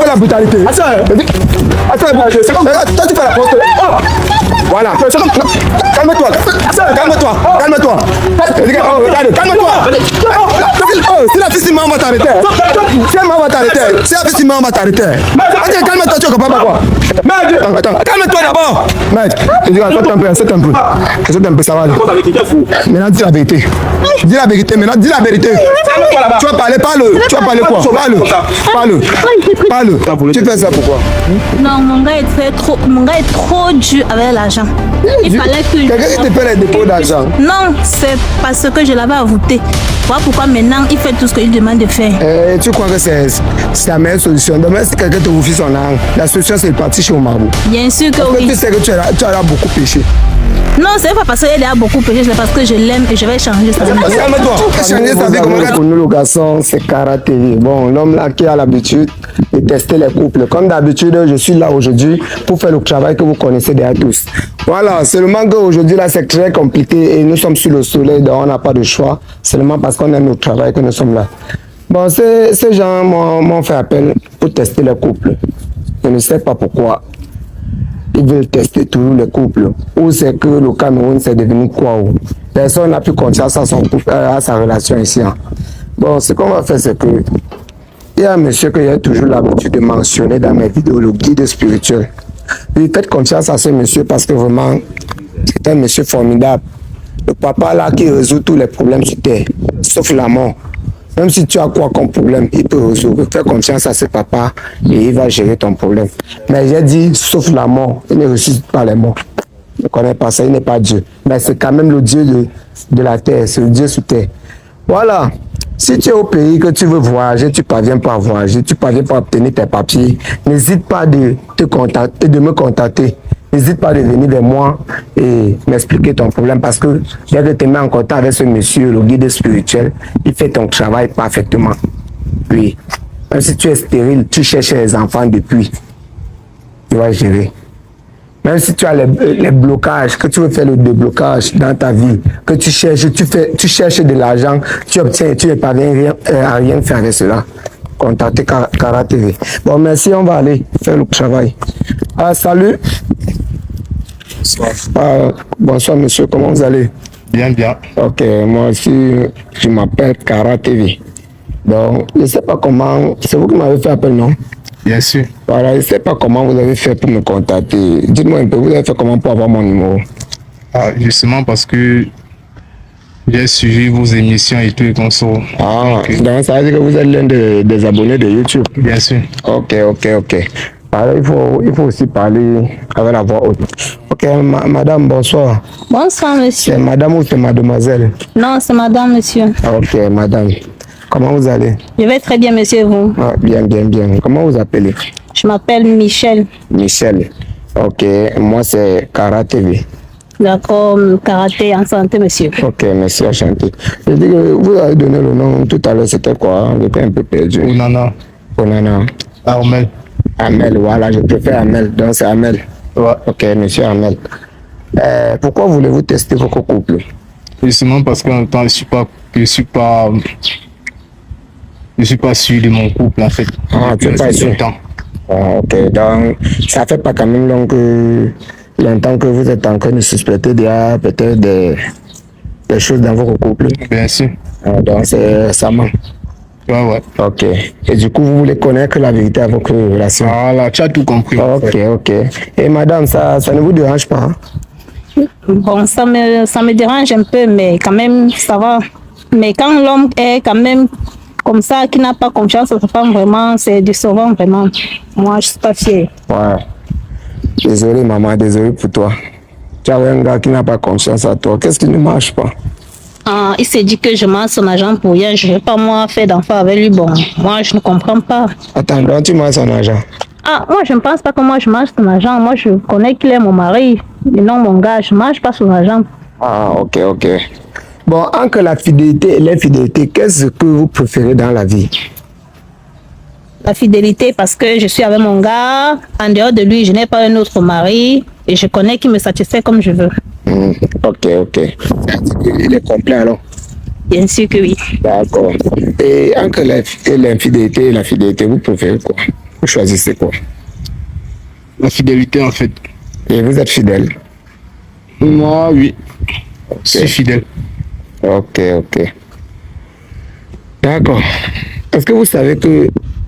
la brutalité. Attends, c'est comme toi tu fais la porte. Voilà. Calme-toi. Calme-toi. Regarde, calme-toi. Si la fille si maman va t'arrêter. Si la maman va t'arrêter. Si la fille si maman va t'arrêter. Attends, calme-toi, tu es capable de quoi? Attends, calme-toi d'abord. Maître, c'est un peu, ça va aller. Maintenant, dis la vérité. Dis la vérité, maintenant, dis la vérité. Tu vas parler, parle. Tu vas parler quoi? Parle. Tu fais ça pourquoi? Non, mon gars est trop dur avec l'argent. Il fallait que... Quelqu'un qui te fait les dépôts d'argent? Non, c'est parce que je l'avais avoué. Voilà pourquoi maintenant il fait tout ce qu'il demande de faire. Tu crois que c'est la meilleure solution? Demain, si quelqu'un te ouvre son âme, la solution c'est de partir chez Omar. Bien sûr que oui. Tu sais que tu as beaucoup péché. Non, c'est pas parce qu'il a beaucoup péché, c'est parce que je l'aime et je vais changer sa vie. Calme-toi. Changer sa vie, comment reconnu le garçon, c'est karaté. Bon, l'homme là qui a l'habitude de tester les couples. Comme d'habitude, je suis là aujourd'hui pour faire le travail que vous connaissez déjà tous. Voilà, seulement qu'aujourd'hui là c'est très compliqué et nous sommes sur le soleil, donc on n'a pas de choix. Seulement parce qu'on aime notre travail que nous sommes là. Bon, ces gens m'ont fait appel pour tester les couples. Je ne sais pas pourquoi. Ils veulent tester toujours les couples. Ou c'est que le Cameroun c'est devenu quoi? Personne n'a plus confiance à son couple, à sa relation ici. Bon, ce qu'on va faire, c'est que il y a un monsieur que j'ai toujours l'habitude de mentionner dans mes vidéos, le guide spirituel. Oui, faites confiance à ce monsieur parce que vraiment, c'est un monsieur formidable. Le papa là qui résout tous les problèmes sur terre, sauf la mort. Même si tu as quoi comme problème, il peut résoudre. Fais confiance à ce papa et il va gérer ton problème. Mais j'ai dit, sauf la mort, il ne ressuscite pas les morts. Je ne connais pas ça, il n'est pas Dieu. Mais c'est quand même le Dieu de la terre, c'est le Dieu sous terre. Voilà. Si tu es au pays que tu veux voyager, tu ne parviens pas à voyager, tu ne parviens pas à obtenir tes papiers, n'hésite pas de me contacter. N'hésite pas de venir vers moi et m'expliquer ton problème parce que dès que tu te mets en contact avec ce monsieur, le guide spirituel, il fait ton travail parfaitement. Oui. Même si tu es stérile, tu cherches les enfants depuis. Tu vas gérer. Même si tu as les blocages, que tu veux faire le déblocage dans ta vie, que tu cherches de l'argent, tu obtiens et tu ne parviens à rien faire avec cela. Contactez Kara TV. Bon, merci, on va aller faire le travail. Ah, salut. Bonsoir. Bonsoir, monsieur, comment vous allez? Bien, bien. Ok, moi aussi, je m'appelle Kara TV. Donc, je ne sais pas comment, c'est vous qui m'avez fait appel, non? Bien sûr. Voilà, je ne sais pas comment vous avez fait pour me contacter. Dites-moi un peu, vous avez fait comment pour avoir mon numéro? Ah, justement parce que j'ai suivi vos émissions et tout et qu'on sort. Ah, donc ça veut dire que vous êtes l'un des abonnés de YouTube? Bien sûr. Ok. Alors, il faut aussi parler avec la voix haute. Ok, madame, bonsoir. Bonsoir, monsieur. C'est madame ou c'est mademoiselle? Non, c'est madame, monsieur. Ok, madame. Comment vous allez? Je vais très bien, monsieur, vous. Ah, bien. Comment vous appelez? Je m'appelle Michel. Michel. Ok, moi c'est Kara TV. D'accord, karaté en santé, monsieur. Ok, merci, enchanté. Je dis que vous avez donné le nom tout à l'heure, c'était quoi? J'étais un peu perdu. Onana. Armel. Amel, voilà, je préfère Amel, donc c'est Amel. Ouais. Ok, monsieur Amel. Pourquoi voulez-vous tester votre couple? Justement parce qu'en même temps, je suis pas sûr de mon couple en fait. Ah, tu n'es pas sûr? Ah, ok, donc ça fait pas quand même longtemps que vous êtes en train de suspecter déjà peut-être des choses dans votre couple? Bien sûr. Ah, donc c'est récemment? Ouais. Ok. Et du coup, vous voulez connaître la vérité à votre relation? Voilà, tu as tout compris. Ok. Et madame, ça ne vous dérange pas? Bon, ça me dérange un peu, mais quand même, ça va. Mais quand l'homme est quand même comme ça, qui n'a pas confiance en sa femme, vraiment, c'est décevant, vraiment. Moi, je ne suis pas fière. Ouais. Désolé, maman, désolé pour toi. Tu as un gars qui n'a pas confiance en toi. Qu'est-ce qui ne marche pas? Il s'est dit que je mange son argent pour rien. Je ne vais pas, moi, faire d'enfant avec lui. Bon, moi, je ne comprends pas. Attends, donc tu manges son argent? Ah, moi, je ne pense pas que moi, je mange son argent. Moi, je connais qu'il est mon mari. Et non, mon gars, je ne mange pas son argent. Ah, ok. Bon, entre la fidélité et l'infidélité, qu'est-ce que vous préférez dans la vie? La fidélité, parce que je suis avec mon gars. En dehors de lui, je n'ai pas un autre mari. Et je connais qu'il me satisfait comme je veux. Ok. Il est complet alors? Bien sûr que oui. D'accord. Et entre l'infidélité et la fidélité, vous préférez quoi? Vous choisissez quoi? La fidélité, en fait. Et vous êtes fidèle? Moi, oui. Je suis fidèle. Ok, ok. D'accord. Est-ce que vous savez que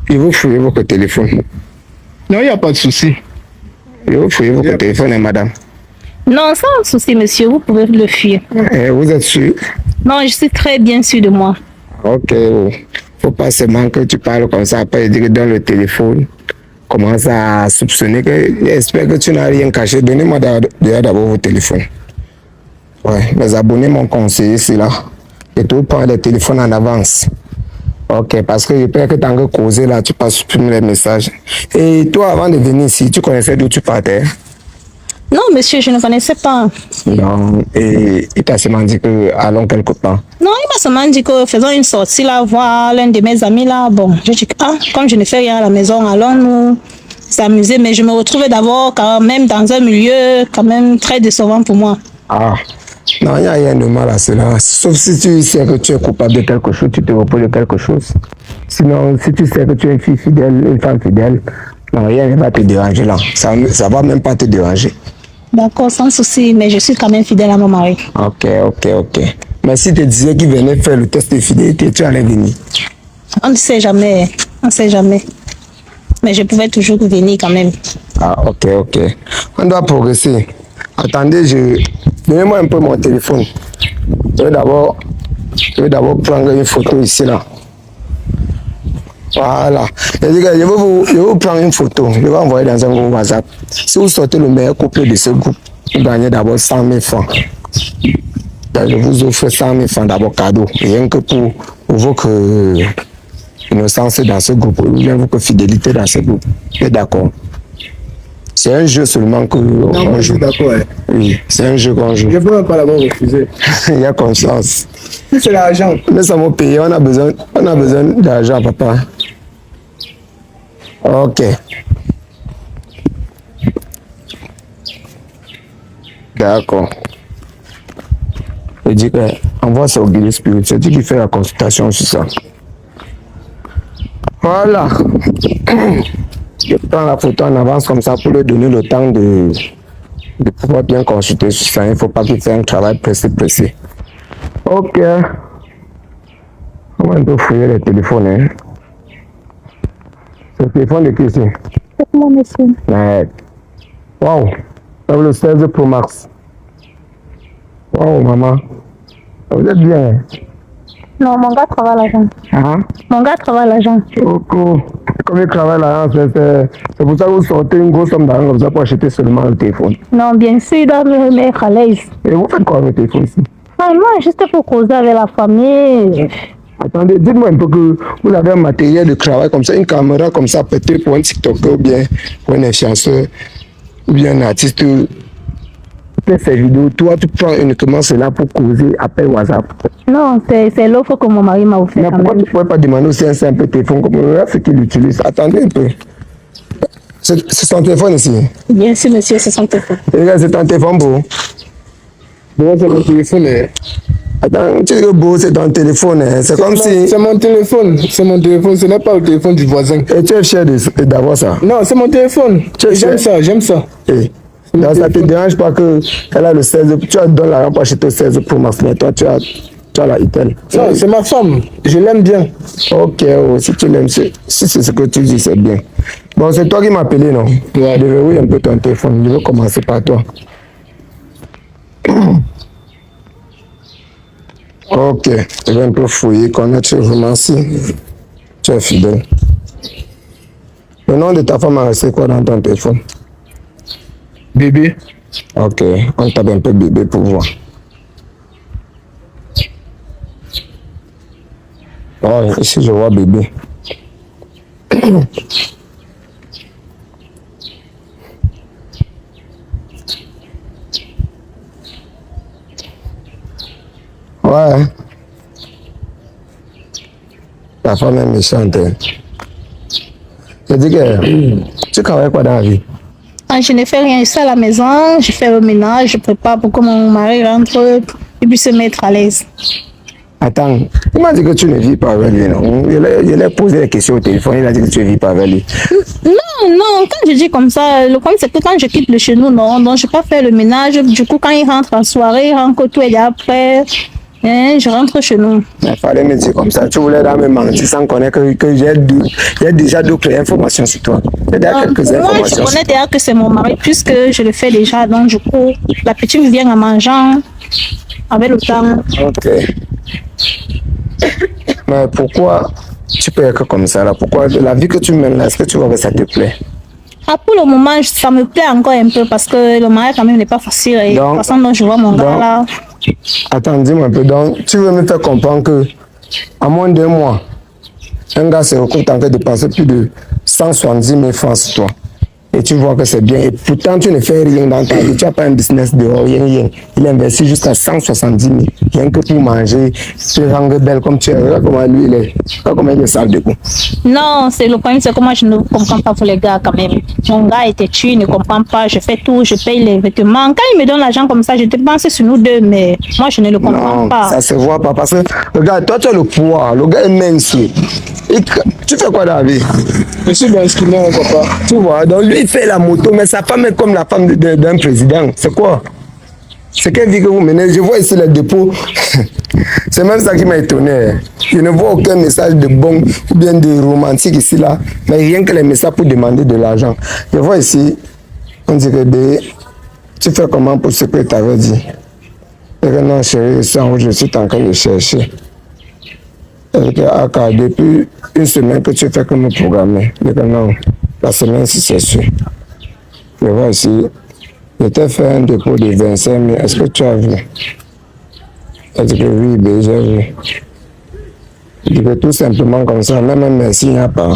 il vous fouiller votre téléphone? Non, il n'y a pas de souci. Il vous fouiller votre téléphone, hein, madame? Non, sans souci, monsieur, vous pouvez le fuir. Vous êtes sûr? Non, je suis très bien sûr de moi. Ok. Faut pas seulement que tu parles comme ça, après dire que dans le téléphone, commence à soupçonner que j'espère que tu n'as rien caché. Donnez-moi d'abord vos téléphones. Ouais, mes abonnés m'ont conseillé cela. Et tu prends les téléphones en avance. Ok, parce que je peux que tant que causer là, tu passes supprimer les messages. Et toi, avant de venir ici, tu connaissais d'où tu partais? Non, monsieur, je ne connaissais pas. Non, et il t'a seulement dit que allons quelque part. Non, il m'a seulement dit que faisons une sortie là, voir l'un de mes amis là. Bon, je dis, comme je ne fais rien à la maison, allons nous s'amuser. Mais je me retrouvais d'abord quand même dans un milieu quand même très décevant pour moi. Ah, non, il n'y a rien de mal à cela. Sauf si tu sais que tu es coupable de quelque chose, tu te reposes de quelque chose. Sinon, si tu sais que tu es une fille fidèle, une femme fidèle, non, rien ne va te déranger là. Ça ne va même pas te déranger. D'accord, sans souci, mais je suis quand même fidèle à mon mari. Ok, ok, ok. Mais si tu disais qu'il venait faire le test de fidélité, tu allais venir. On ne sait jamais, on ne sait jamais. Mais je pouvais toujours venir quand même. Ah, ok, ok. On doit progresser. Attendez, donnez-moi un peu mon téléphone. Je vais d'abord prendre une photo ici, là. Voilà. Je vais vous prendre une photo. Je vais envoyer dans un groupe WhatsApp. Si vous sortez le meilleur couple de ce groupe, vous gagnez d'abord 100 000 francs. Donc, je vous offre 100 000 francs d'abord cadeau. Rien que pour votre innocence dans ce groupe, rien que votre fidélité dans ce groupe. Vous êtes d'accord? C'est un jeu seulement que Non, je suis d'accord. Hein. Oui, c'est un jeu qu'on joue. Je ne peux même pas l'avoir refusé. Il y a confiance. C'est l'argent. Nous sommes payés, on a besoin d'argent, papa. Ok. D'accord. Je dis qu'on ça au guide spirituel, c'est lui qui fait la consultation sur ça. Voilà. Je prends la photo en avance comme ça pour lui donner le temps de pouvoir bien consulter sur ça. Il ne faut pas qu'il fasse un travail pressé. Ok. On va un peu fouiller les téléphones. Hein. C'est le téléphone de qui ici? C'est moi, monsieur. Ouais. Wow. C'est le 16 Pro Max. Wow, maman. Vous êtes bien. Non, mon gars travaille à l'agent. Hein? Mon gars travaille à l'agent. Coco. Comme il travaille là, c'est pour ça que vous sortez une grosse somme d'argent comme ça pour acheter seulement le téléphone. Non, bien sûr, il doit me mettre à l'aise. Et vous faites quoi avec le téléphone ici? Vraiment, juste pour causer avec la famille. Attendez, dites-moi un peu que vous avez un matériel de travail comme ça, une caméra comme ça, peut-être pour un TikToker ou bien pour un influenceur ou bien un artiste. Fais ces vidéos, toi tu prends uniquement cela pour causer appel WhatsApp. Non, c'est l'offre que mon mari m'a offert. Mais pourquoi tu ne pourrais pas demander aussi un simple téléphone comme ce qu'il utilise? Attendez un peu. C'est son téléphone ici. Bien sûr, monsieur, c'est son téléphone. Regarde, c'est ton téléphone beau. Bon, c'est mon téléphone. Hein. Attends, tu dis que beau, c'est ton téléphone. Hein. C'est comme si. C'est mon téléphone. C'est mon téléphone. Ce n'est pas le téléphone du voisin. Et tu es fier d'avoir ça? Non, c'est mon téléphone. J'aime ça, j'aime ça. Et, donc, ça ne te dérange pas qu'elle a le 16. Tu as donné l'argent pour acheter le 16 Pro Max, mais toi, tu as la Itel. Non, c'est ma femme. Je l'aime bien. Ok, oh, si tu l'aimes, si c'est ce que tu dis, c'est bien. Bon, c'est toi qui m'as appelé, non? Ouais. Déverrouille un peu ton téléphone. Je vais commencer par toi. Ok, je vais un peu fouiller, connaître vraiment si tu es fidèle. Le nom de ta femme a resté quoi dans ton téléphone? Bébé. Ok, on tape un peu bébé pour voir. Oh, ici je vois bébé. Ouais. Ta femme est méchante. Je dis que tu travailles quoi dans la vie? Je ne fais rien, je suis à la maison, je fais le ménage, je prépare pour que mon mari rentre et puisse se mettre à l'aise. Attends, il m'a dit que tu ne vis pas avec lui, non? Je lui ai posé des questions au téléphone, il a dit que tu ne vis pas avec lui. Non, quand je dis comme ça, le problème c'est que quand je quitte le chez nous, non, donc je ne peux pas faire le ménage. Du coup, quand il rentre en soirée, il rentre tout et après, je rentre chez nous. Il fallait me dire comme ça, tu voulais là me mentir sans connaître que j'ai déjà d'autres informations sur toi. Il y a quelques moi, informations. je connais déjà que c'est mon mari, puisque je le fais déjà, donc du coup, la petite vient en mangeant avec le temps. Ok. Mais pourquoi tu peux être comme ça là? Pourquoi la vie que tu mènes là, est-ce que tu vois que ça te plaît? Ah, pour le moment, ça me plaît encore un peu parce que le mariage quand même n'est pas facile. Et Donc, de toute façon, dont je vois mon gars là. Attends, dis-moi un peu. Donc, tu veux me faire comprendre que à moins d'1 mois, un gars se retrouve en train de dépenser plus de 170 000 francs sur toi. Et tu vois que c'est bien. Et pourtant, tu ne fais rien dans ta vie. Tu n'as pas un business dehors, rien. Il investit jusqu'à 170 000. Rien que pour manger, te rendre belle comme tu es. Regarde comment lui, il est. Regarde comment il est sale de coup. Non, c'est le problème, c'est que moi, je ne comprends pas pour les gars quand même. Mon gars était tué, il ne comprend pas. Je fais tout, je paye les vêtements. Quand il me donne l'argent comme ça, je dépense sur nous deux, mais moi, je ne le comprends pas. Ça se voit pas. Parce que, regarde, toi, tu as le pouvoir. Le gars est mince. Tu fais quoi dans la vie? Je suis bien instrument, papa. Tu vois, donc lui, il fait la moto, mais sa femme est comme la femme d'un président. C'est quoi? C'est quelle vie que vous menez? Je vois ici les dépôts. C'est même ça qui m'a étonné. Je ne vois aucun message de bon ou bien de romantique ici, là. Mais rien que les messages pour demander de l'argent. Je vois ici, on dirait tu fais comment pour ce que tu avais dit? Et que non, chérie, je suis en train de chercher. Et que, depuis 1 semaine que tu fais que me programmer. Et que non, la semaine, si c'est sûr. Je vois ici, je t'ai fait un dépôt de 25 000. Est-ce que tu as vu? Elle dit que oui, ben, j'ai vu. Je dis que tout simplement comme ça, même un merci, il n'y a pas.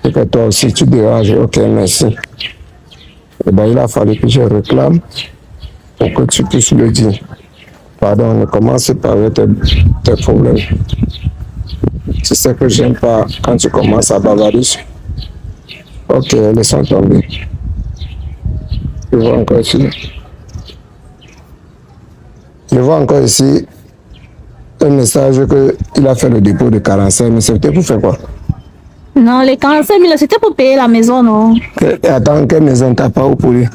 Et que toi aussi, tu déranges. Ok, merci. Et bien, il a fallu que je réclame pour que tu puisses le dire. Pardon, ne commence pas avec tes problèmes. C'est ce que j'aime pas quand tu commences à bavarder. Ok, laissons tomber. Je vois encore ici. Je vois encore ici un message qu'il a fait le dépôt de 45 000. C'était pour faire quoi? Non, les 45 000, c'était pour payer la maison, non? Et attends, quelle maison t'as pas ou pour lui?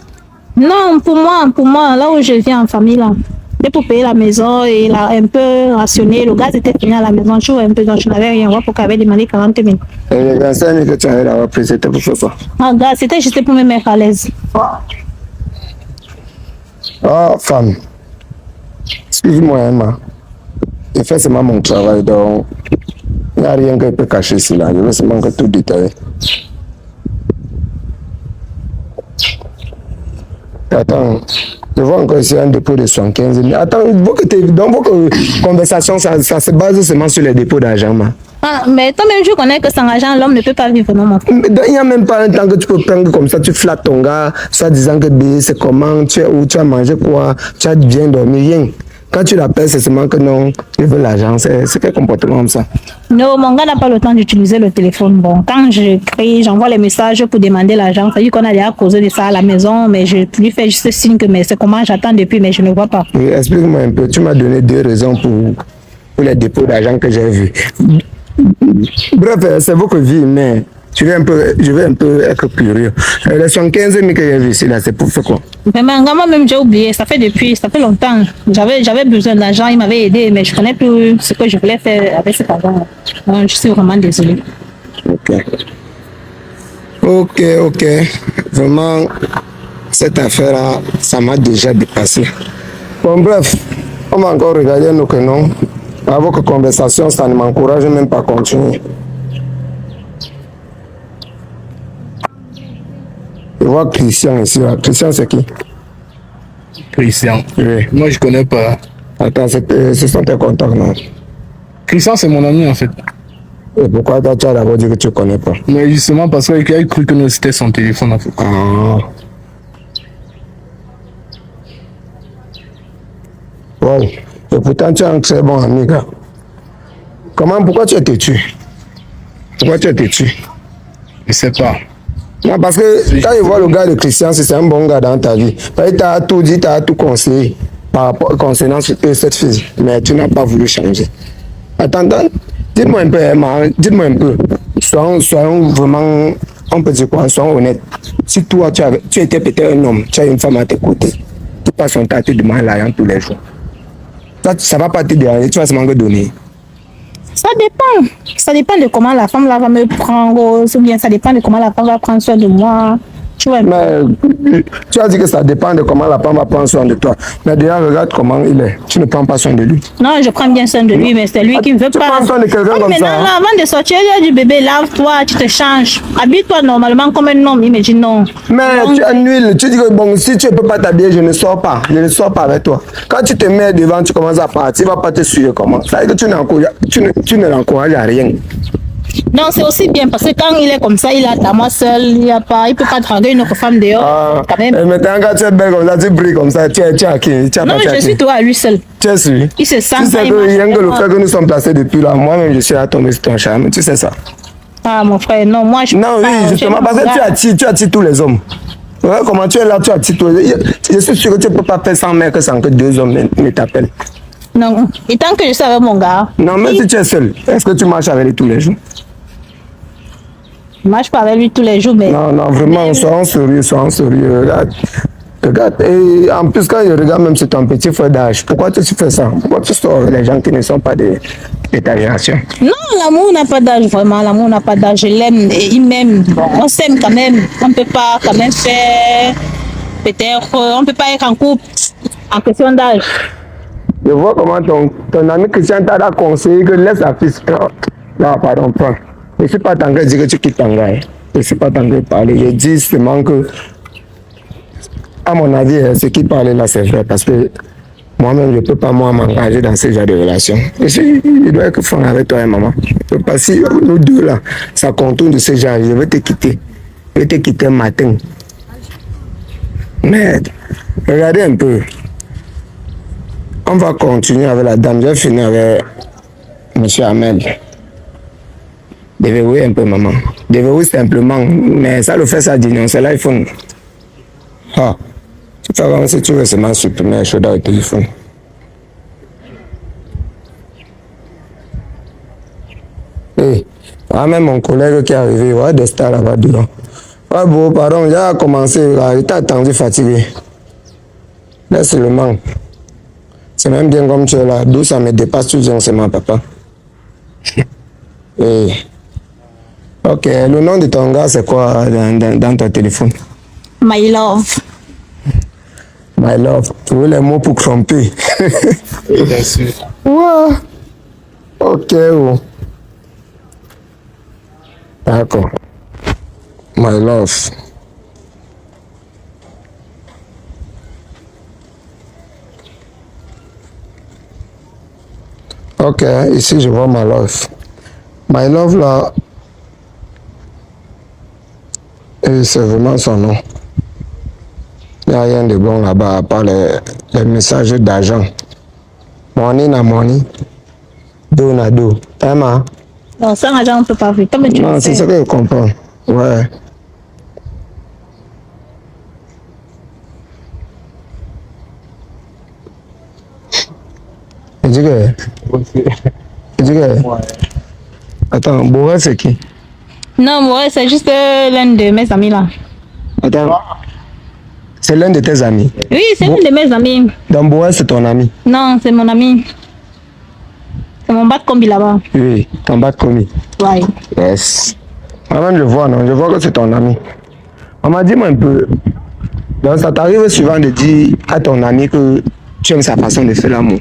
Non, pour moi, là où je viens en famille, là. C'était pour payer la maison et il a un peu rationné. Le gaz était fini à la maison, je un peu, donc je n'avais rien. Pourquoi il avait demandé 40 000. Et les 25 000 que tu avais d'avoir pris, c'était pour faire quoi? Ah, gars, c'était juste pour me mettre à l'aise. Oh, femme. Excuse-moi, Emma. Je fais seulement mon travail, donc il n'y a rien que je peux cacher ici, là. Je veux seulement que tout détailler. Attends, je vois encore ici un dépôt de 75 000. Attends, dans vos conversations, ça se base seulement sur les dépôts d'argent. Ah, mais toi-même, je connais que sans argent, l'homme ne peut pas vivre, non, mon frère. Il n'y a même pas un temps que tu peux prendre comme ça, tu flattes ton gars, soit disant que c'est comment, tu es où, tu as mangé quoi, tu as bien dormi, rien. Quand tu l'appelles, c'est seulement que non, il veut l'argent. C'est quel comportement comme ça? Non, mon gars n'a pas le temps d'utiliser le téléphone. Bon, quand j'envoie les messages pour demander l'argent, ça dit qu'on a déjà causé de ça à la maison, mais je lui fais juste signe que mais c'est comment j'attends depuis, mais je ne vois pas. Oui, explique-moi un peu. Tu m'as donné 2 raisons pour les dépôts d'argent que j'ai vus. Bref, c'est votre vie, mais je vais un peu être curieux. Les 75 000 que j'ai vus ici, là, c'est pour faire quoi? Mais moi-même, j'ai oublié. Ça fait longtemps. J'avais besoin d'argent, il m'avait aidé, mais je ne connais plus ce que je voulais faire avec cet argent. Donc, je suis vraiment désolée. Ok. Vraiment, cette affaire-là, ça m'a déjà dépassé. Bon, bref, on va encore regarder nos canons. Avec vos conversations, ça ne m'encourage même pas à continuer. Je vois Christian ici. Christian, c'est qui? Christian. Oui. Moi, je connais pas. Attends, ce sont tes contacts, non? Christian, c'est mon ami, en fait. Et pourquoi tu as d'abord dit que tu ne connais pas? Mais justement, parce qu'il a cru que c'était son téléphone, en fait. Ah. Wow. Et pourtant, tu es un très bon ami, gars. Pourquoi tu as été tué? Je sais pas. Non, parce que quand je vois le gars de Christian, c'est un bon gars dans ta vie. Il t'a tout dit, t'a tout conseillé par rapport concernant cette fille. Mais tu n'as pas voulu changer. Attends, dites-moi un peu, dites-moi un peu. Soyons vraiment, on peut dire quoi, soyons honnêtes. Si toi, tu étais peut-être un homme, tu as une femme à tes côtés, tu passes son temps à te demander l'argent tous les jours. Ça va pas te déranger, tu vas seulement donner. Ça dépend. Ça dépend de comment la femme là va me prendre, ou bien ça dépend de comment la femme va prendre soin de moi. Tu vois. Mais tu as dit que ça dépend de comment la femme va prendre soin de toi. Mais déjà, regarde comment il est. Tu ne prends pas soin de lui. Non, je prends bien soin de lui, mais c'est lui qui ne veut tu pas. Prends soin de quelqu'un comme maintenant, ça. Là, avant de sortir, il y a du bébé, lave-toi, tu te changes. Habille-toi normalement comme un homme. Il me dit non. Mais donc, tu annules. Tu dis que bon, si tu ne peux pas t'habiller, je ne sors pas. Je ne sors pas avec toi. Quand tu te mets devant, tu commences à partir, il ne va pas te suivre comment. Ça veut dire que tu ne l'encourages à rien. non, c'est aussi bien parce que quand il est comme ça, il est à moi seul, il ne peut pas draguer une autre femme dehors. Quand même. Et maintenant, quand tu es belle comme ça, tu brilles comme ça, tu es à qui? Non, mais je suis toi à lui seul. Tu es sûr? Il se sent. Tu sais que rien que le fait que nous sommes placés depuis là, moi-même je suis à tomber sur ton charme, tu sais ça? Ah, mon frère, non, moi je. Non, oui, justement, parce que tu attires tous les hommes. Ouais, comment tu es là, tu attires tous les hommes. Je suis sûr que tu ne peux pas faire 100 mètres sans que 2 hommes ne t'appellent. Non, et tant que je suis avec mon gars. Non, même si tu es seul, est-ce que tu marches avec lui tous les jours? Je marche pas avec lui tous les jours, mais. Non, non, vraiment, soyons sérieux, regarde. Regarde, et en plus, quand je regarde même sur ton petit frère d'âge, pourquoi tu fais ça? Pourquoi tu sors avec les gens qui ne sont pas de ta génération? Non, l'amour n'a pas d'âge, vraiment, l'amour n'a pas d'âge. Je l'aime et il m'aime. Bon, on s'aime quand même. On ne peut pas quand même faire. Peut-être, on ne peut pas être en couple en question d'âge. Je vois comment ton ami Christian t'a conseillé que laisse la fille. Non, pardon, prends. Je ne suis pas en train de dire que tu quittes ton gars. Je ne suis pas en train de parler. Je dis seulement que, à mon avis, ce qui parle là, c'est vrai. Parce que moi-même, je ne peux pas m'engager dans ce genre de relation. Il doit être franc avec toi et maman. Je ne peux pas. Si nous deux là, ça contourne de ce genre, je vais te quitter. Je vais te quitter un matin. Mais, regardez un peu. On va continuer avec la dame. J'ai fini avec M. Hamel. Déverrouiller un peu, maman. Déverrouiller simplement. Mais ça le fait, ça dit non. C'est l'iPhone. Ah. Tu fais comme si tu veux seulement supprimer les choses dans le téléphone. Hey. Ah, même mon collègue qui est arrivé, ouais, des stars là-bas dedans. Ah bon, pardon, j'ai commencé. Il t'a attendu fatigué. Laisse le manque. C'est même bien comme tu es là. D'où ça me dépasse, tu dis c'est mon papa. Et... Ok, le nom de ton gars, c'est quoi dans ton téléphone? My love. My love. Tu veux les mots pour tromper? Bien sûr. Ouais. Ok. Oh. D'accord. My love. Ok, ici je vois my love. My love là, et c'est vraiment son nom. Il n'y a rien de bon là-bas à part les messages d'argent. Money na money, do na do. Emma? Non, sans argent, on ne peut pas vivre. Non, c'est ce que je comprends. Ouais. Il dit que... Ouais. Attends, Bourré, c'est qui? Non, moi, c'est juste l'un de mes amis là. Attends. C'est l'un de tes amis? Oui, c'est l'un de mes amis. Donc Bourré, c'est ton ami? Non, c'est mon ami. C'est mon bat combi là-bas. Oui, ton bat combi. Ouais. Yes. Maman, je vois, non? Je vois que c'est ton ami. Maman, dis-moi un peu. Donc, ça t'arrive souvent de dire à ton ami que tu aimes sa façon de faire l'amour?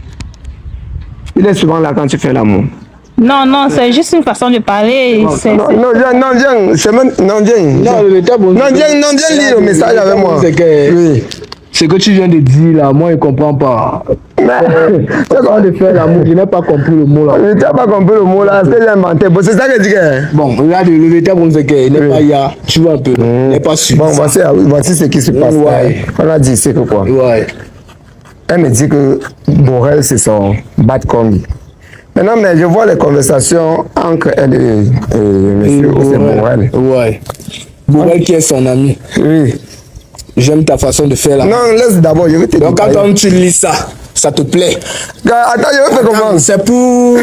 Il est souvent là quand tu fais l'amour. Non, non, c'est juste une façon de parler. Non, viens, c'est même... Non, viens. Non, viens lire le message avec moi. Oui. Ce que tu viens de dire là, moi je comprends pas. Tu as de faire l'amour, je n'ai pas compris le mot là. Tu n'as pas compris le mot là, c'est inventé. Bon, c'est ça que je dis. Bon, regarde, le véritable c'est qu'il n'est pas là, tu vois un peu, il n'est pas sûr. Bon, voici ce qui se passe. Ouais. On a dit c'est que quoi. Ouais. Elle me dit que Borel c'est son bad combi. Maintenant, mais je vois les conversations entre elle et monsieur Borel. Ouais. Borel qui est son ami. Oui. J'aime ta façon de faire là. Non, laisse d'abord, je vais te dire. Donc quand tu lis ça, ça te plaît. Attends, je vais faire comment? C'est pour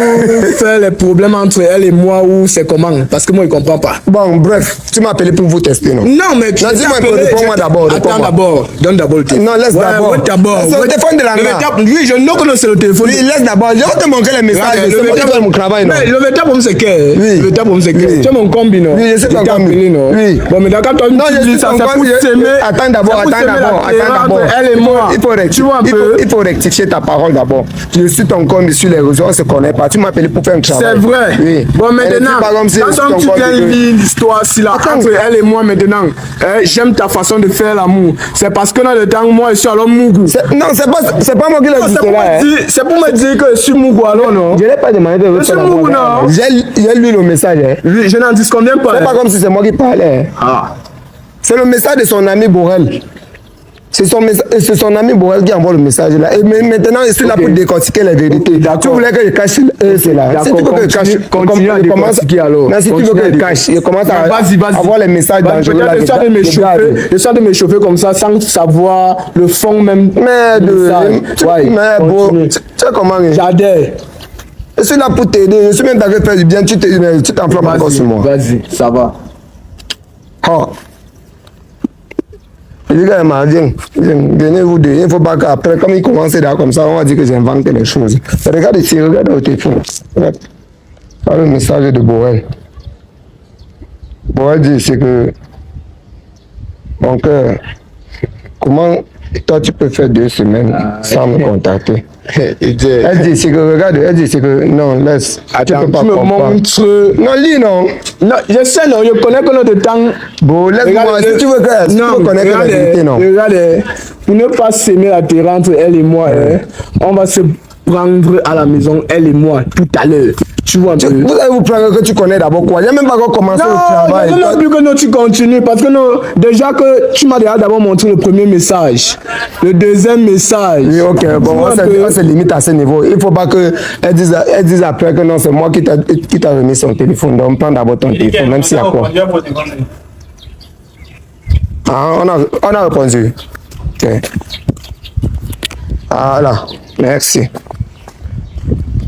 faire les problèmes entre elle et moi ou c'est comment? Parce que moi, je ne comprends pas. Bon, bref, tu m'as appelé pour vous tester, non? Non, mais tu m'as appelé. Réponds-moi d'abord. Attends d'abord. Donne d'abord le téléphone. Non, laisse d'abord. Ouais, d'abord. C'est le téléphone de la main. Oui, je ne connais c'est le téléphone. Oui, laisse d'abord. Je vais te montrer les messages. Le véritable mon travail, non? Mais le véritable pour moi, c'est que. Oui. Le véritable pour moi, c'est que. Tu es mon combi, non? Oui, je sais ton combi. Oui. Bon, mais d'accord, toi, non, tu dis ça, c'est pour s'aimer. Attends d'abord. Elle et moi. Il faut rectifier ta parole d'abord. Je suis ton combi sur les réseaux, on ne se connaît pas. Tu m'as appelé pour faire un travail. C'est vrai. Oui. Bon, maintenant, quand tu viens lire l'histoire, si là, entre elle et moi maintenant, j'aime ta façon de faire l'amour. C'est parce que dans le temps, moi, je suis alors Mougou. Non, c'est pas moi qui l'ai dit cela. C'est pour me dire que je suis Mougou alors, non? Je n'ai pas demandé de je suis Mougou, non? J'ai lu le message. Oui, je n'en dis combien pas. C'est pas comme si c'est moi qui parlais. Ah. C'est le message de son ami Borel. C'est son ami Borel qui envoie le message là. Et maintenant, je suis là pour décortiquer la vérité. Tu voulais que je cache c'est là. Si tu veux que je cache, continue à décortiquer alors. Mais si tu veux que je cache, je commence à avoir les messages dangereux là. J'essaie de m'échauffer comme ça sans savoir le fond même. Mais bon, tu sais comment? J'adhère. Je suis là pour t'aider. Je suis même d'accord de faire du bien. Tu t'enflammes encore sur moi. Vas-y, ça va. Oh. Les gars, venez vous dire, il ne faut pas qu'après, comme il commence là comme ça, on va dire que j'ai inventé les choses. Regarde ici, regarde au téléphone. Regarde. Par le message de Borel. Borel dit c'est que mon cœur, comment toi tu peux faire 2 semaines sans me contacter? Elle dit c'est que regarde, elle dit c'est que non, laisse. Attends, tu peux pas tu me comprendre. montres. Non, lis non. Non, je sais non, je connais que notre temps. Bon, laisse-moi, si tu veux connaître la vérité, non. Regarde, pour ne pas s'aimer la terre entre elle et moi, on va se prendre à la maison, elle et moi, tout à l'heure. Tu vois un peu. Vous allez vous prendre que tu connais d'abord quoi? Il n'y a même pas encore commencé le travail. Non, non plus que non, tu continues. Parce que non, déjà que tu m'as déjà d'abord montré le premier message. Le deuxième message. Oui, ok, bon, on se limite à ce niveau. Il ne faut pas qu'elle dise après que non, c'est moi qui t'a remis son téléphone. Donc, prends d'abord ton téléphone, même s'il y a quoi. Ah, on a répondu. Ok. Voilà, merci.